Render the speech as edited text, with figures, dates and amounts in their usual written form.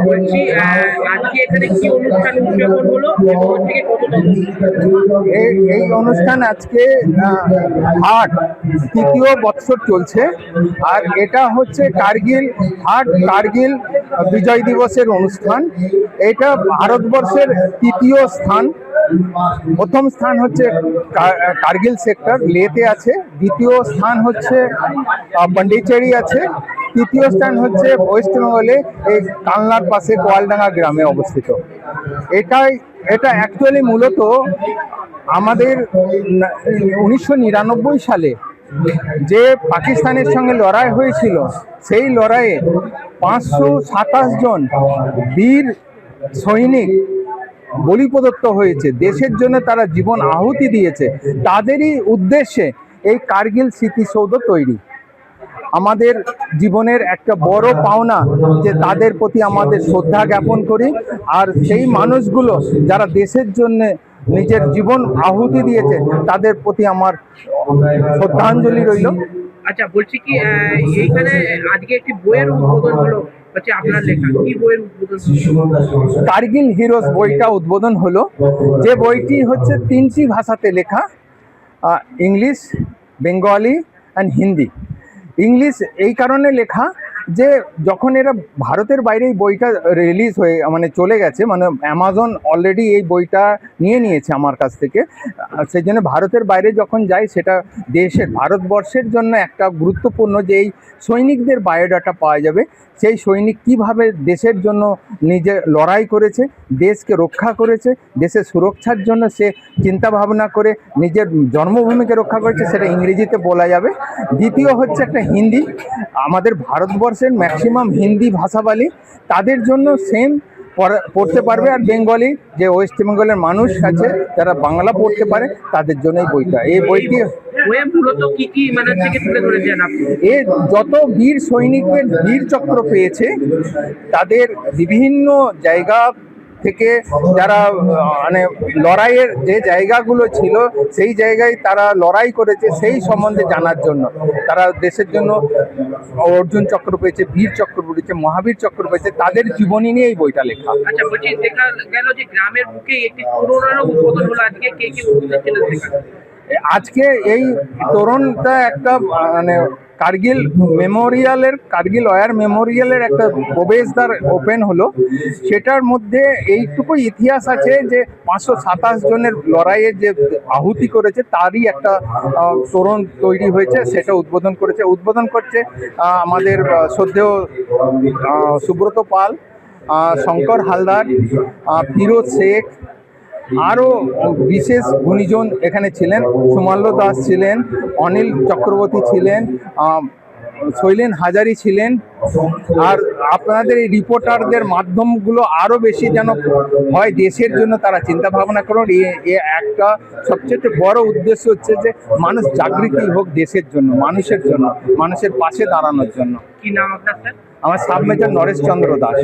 বলছি আজকে এখানে কি অনুষ্ঠান উদযাপন হলো এবং হচ্ছে গিয়ে কতটা এই অনুষ্ঠান আজকে হাট তৃতীয় বৎসর চলছে। আর এটা হচ্ছে কার্গিল বিজয় দিবসের অনুষ্ঠান। এটা ভারতবর্ষের তৃতীয় স্থান। প্রথম স্থান হচ্ছে কার্গিল সেক্টর লেতে আছে, দ্বিতীয় স্থান হচ্ছে পন্ডিচেরি আছে, তৃতীয় স্থান হচ্ছে ওয়েস্ট বেঙ্গলে এই কালনার পাশে কোয়ালডাঙ্গা গ্রামে অবস্থিত। এটা অ্যাকচুয়ালি মূলত আমাদের 1999 সালে যে পাকিস্তানের সঙ্গে লড়াই হয়েছিল, সেই লড়াইয়ে 527 জন বীর সৈনিক বলি প্রদত্ত হয়েছে, দেশের জন্য তারা জীবন আহুতি দিয়েছে। তাদেরই উদ্দেশ্যে এই কার্গিল স্মৃতিসৌধ তৈরি। আমাদের জীবনের একটা বড় পাওনা যে তাদের প্রতি আমাদের শ্রদ্ধা জ্ঞাপন করি। আর সেই মানুষগুলো যারা দেশের জন্য নিজের জীবন আহুতি দিয়েছে, তাদের প্রতি আমার শ্রদ্ধাঞ্জলি রইল। আচ্ছা, বলছি কি এইখানে আজকে একটি বইয়ের উদ্বোধন হলো, হচ্ছে আপনার লেখা কি বইয়ের উদ্বোধন? কার্গিল হিরোজ বইটা উদ্বোধন হলো, যে বইটি হচ্ছে 3টি ভাষাতে লেখা, English, Bengali and Hindi. English এই কারণে লেখা যে যখন এরা ভারতের বাইরে এই বইটা রিলিজ হয়ে মানে চলে গেছে, মানে অ্যামাজন অলরেডি এই বইটা নিয়ে নিয়েছে আমার কাছ থেকে, সেই জন্য ভারতের বাইরে যখন যাই সেটা ভারতবর্ষের জন্য একটা গুরুত্বপূর্ণ, যে এই সৈনিকদের বায়োডাটা পাওয়া যাবে। সেই সৈনিক কিভাবে দেশের জন্য নিজে লড়াই করেছে, দেশকে রক্ষা করেছে, দেশের সুরক্ষার জন্য সে চিন্তা ভাবনা করে নিজের জন্মভূমিকে রক্ষা করেছে, সেটা ইংরেজিতে বলা যাবে। দ্বিতীয় হচ্ছে একটা হিন্দি, আমাদের ভারতবর্ষের ম্যাক্সিমাম হিন্দি ভাষাবালী তাদের জন্য সেম পড়তে পারবে। আর বেঙ্গলি যে ওয়েস্ট বেঙ্গলের মানুষ আছে যারা বাংলা পড়তে পারে, তাদের জন্য এই বইটি মূলত কি কি মানে থেকে তুলে ধরেছেন আপনি? এ যত বীর সৈনিকের বীর চক্র পেয়েছে, তাদের বিভিন্ন জায়গা থেকে যারা মানে লড়াইয়ের যে জায়গাগুলো ছিল, সেই জায়গায় তারা লড়াই করেছে, সেই সম্বন্ধে জানার জন্য। তারা দেশের জন্য অর্জুন চক্র পেয়েছে, বীর চক্র পেয়েছে, মহাবীর চক্র পেয়েছে, তাদের জীবনী নিয়ে এই বইটা লেখা। আচ্ছা, বলছি দেখা গেল যে গ্রামের বুকে একটি তোরণেরও উদ্বোধন হলো আজকে, কে কি উপস্থিত ছিলেন সেখানে? আজকে এই তোরণটা একটা মানে কার্গিল ওয়ার মেমোরিয়ালের একটা প্রবেশদ্বার ওপেন হলো। সেটার মধ্যে এইটুকু ইতিহাস আছে যে 527 জনের লড়াইয়ে যে আহুতি করেছে, তারই একটা তোরণ তৈরি হয়েছে, সেটা উদ্বোধন করছে আমাদের শ্রদ্ধেয় সুব্রত পাল, শঙ্কর হালদার, ফিরোজ শেখ, আরও বিশেষ গুণীজন এখানে ছিলেন। সুমাল্য দাস ছিলেন, অনিল চক্রবর্তী ছিলেন, শৈলেন হাজারি ছিলেন। আর আপনাদের এই রিপোর্টারদের মাধ্যমগুলো আরও বেশি যেন হয়, দেশের জন্য তারা চিন্তা ভাবনা করুন। একটা সবচেয়ে বড় উদ্দেশ্য হচ্ছে যে মানুষ জাগৃতি হোক দেশের জন্য, মানুষের জন্য, মানুষের পাশে দাঁড়ানোর জন্য। কি নাম আপনার? আমার সাব মেজর নরেশ চন্দ্র দাস।